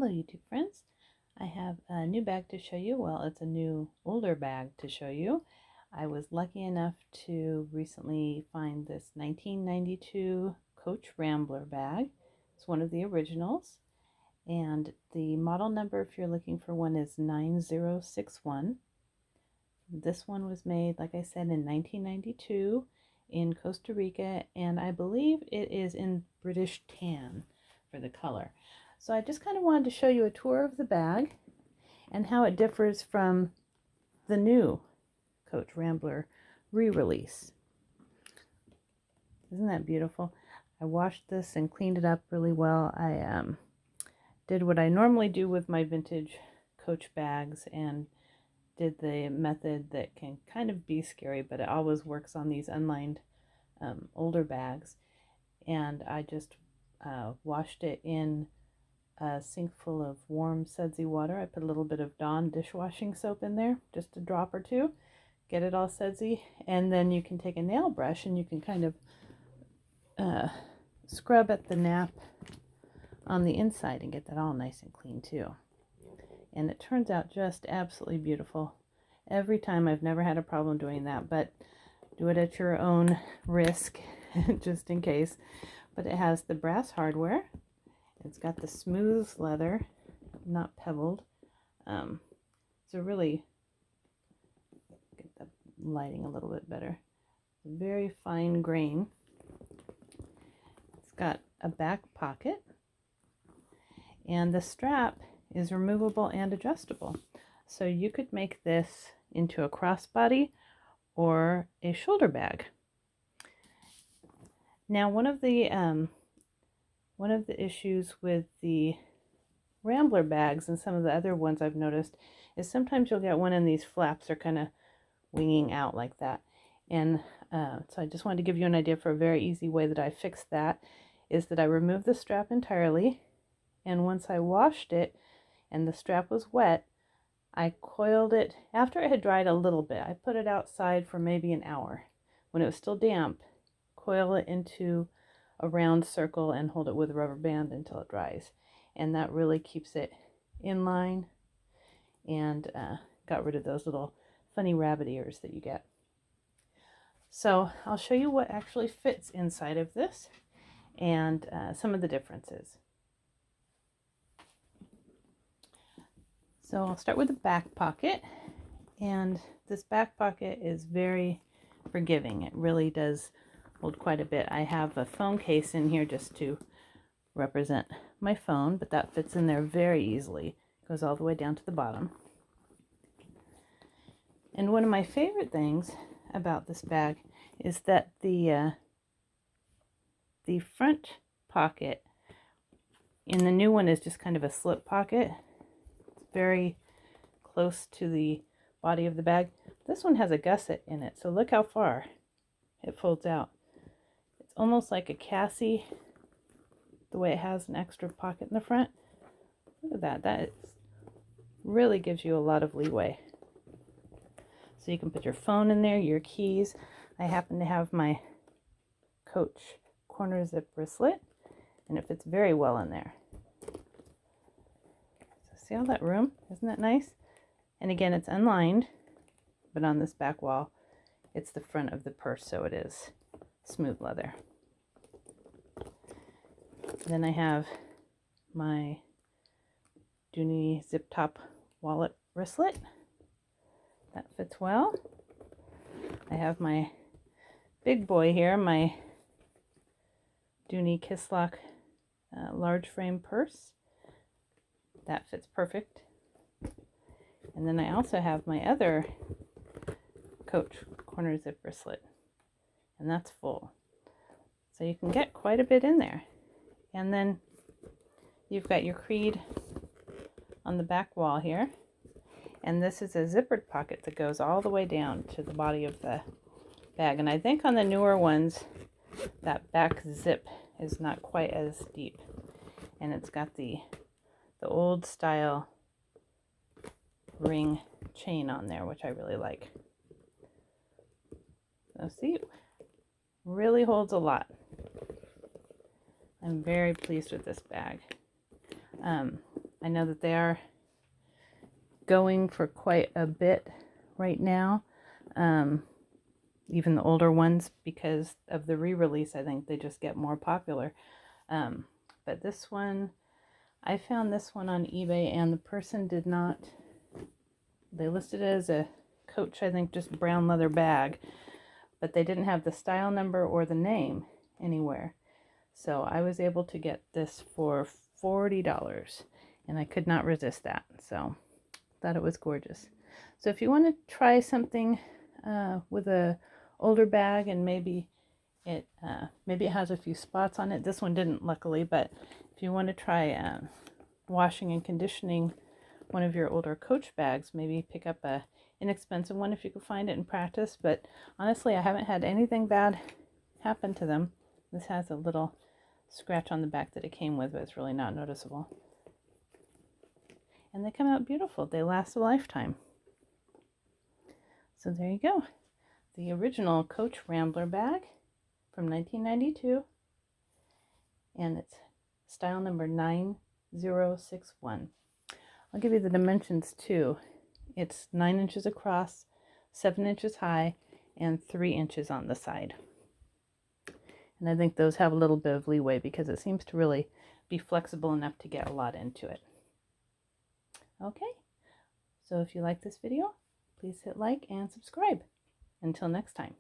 Hello YouTube friends. I have a new bag to show you. Well, it's a new older bag to show you. I was lucky enough to recently find this 1992 Coach Rambler bag. It's one of the originals, and the model number, if you're looking for one, is 9061. This one was made, like I said, in 1992 in Costa Rica, and I believe it is in British tan for the color. So I just kind of wanted to show you a tour of the bag and how it differs from the new Coach Rambler re-release. Isn't that beautiful? I washed this and cleaned it up really well. I did what I normally do with my vintage Coach bags and did the method that can kind of be scary, but it always works on these unlined older bags. And I just washed it in a sink full of warm sudsy water. I put a little bit of Dawn dishwashing soap in there, just a drop or two, get it all sudsy, and then you can take a nail brush and you can kind of scrub at the nap on the inside and get that all nice and clean too. And it turns out just absolutely beautiful every time. I've never had a problem doing that, but do it at your own risk just in case. But it has the brass hardware. It's got the smooth leather, not pebbled. So really, get the lighting a little bit better. Very fine grain. It's got a back pocket, and the strap is removable and adjustable. So you could make this into a crossbody or a shoulder bag. Now, one of the issues with the Rambler bags and some of the other ones I've noticed is sometimes you'll get one and these flaps are kind of winging out like that. And so I just wanted to give you an idea for a very easy way that I fixed that, is that I removed the strap entirely, and once I washed it and the strap was wet, I coiled it. After it had dried a little bit, I put it outside for maybe an hour. When it was still damp, coil it into a round circle and hold it with a rubber band until it dries, and that really keeps it in line and got rid of those little funny rabbit ears that you get. So I'll show you what actually fits inside of this and some of the differences. So I'll start with the back pocket, and this back pocket is very forgiving. It really does hold quite a bit. I have a phone case in here just to represent my phone, but that fits in there very easily. It goes all the way down to the bottom. And one of my favorite things about this bag is that the front pocket in the new one is just kind of a slip pocket. It's very close to the body of the bag. This one has a gusset in it, so look how far it folds out. Almost like a Cassie, the way it has an extra pocket in the front. Look at that. That really gives you a lot of leeway. So you can put your phone in there, your keys. I happen to have my Coach corner zip wristlet, and it fits very well in there. So see all that room? Isn't that nice? And again, it's unlined, but on this back wall, it's the front of the purse, so it is smooth leather. Then I have my Dooney zip top wallet wristlet. That fits well. I have my big boy here, my Dooney Kisslock large frame purse. That fits perfect. And then I also have my other Coach corner zip wristlet, and that's full. So you can get quite a bit in there. And then you've got your Creed on the back wall here. And this is a zippered pocket that goes all the way down to the body of the bag. And I think on the newer ones, that back zip is not quite as deep. And it's got the old style ring chain on there, which I really like. So see, really holds a lot. I'm very pleased with this bag. I know that they are going for quite a bit right now. Even the older ones, because of the re-release, I think they just get more popular. But this one, I found this one on eBay, and the person did not, they listed it as a Coach, I think, just brown leather bag, but they didn't have the style number or the name anywhere. So I was able to get this for $40, and I could not resist that. So thought it was gorgeous. So if you want to try something with a older bag, and maybe it has a few spots on it. This one didn't, luckily, but if you want to try washing and conditioning one of your older Coach bags, maybe pick up a inexpensive one if you can find it and practice. But honestly, I haven't had anything bad happen to them. This has a little scratch on the back that it came with, but it's really not noticeable. And they come out beautiful. They last a lifetime. So there you go. The original Coach Rambler bag from 1992. And it's style number 9061. I'll give you the dimensions too. It's 9 inches across, 7 inches high, and 3 inches on the side. And I think those have a little bit of leeway because it seems to really be flexible enough to get a lot into it. Okay, so if you like this video, please hit like and subscribe. Until next time.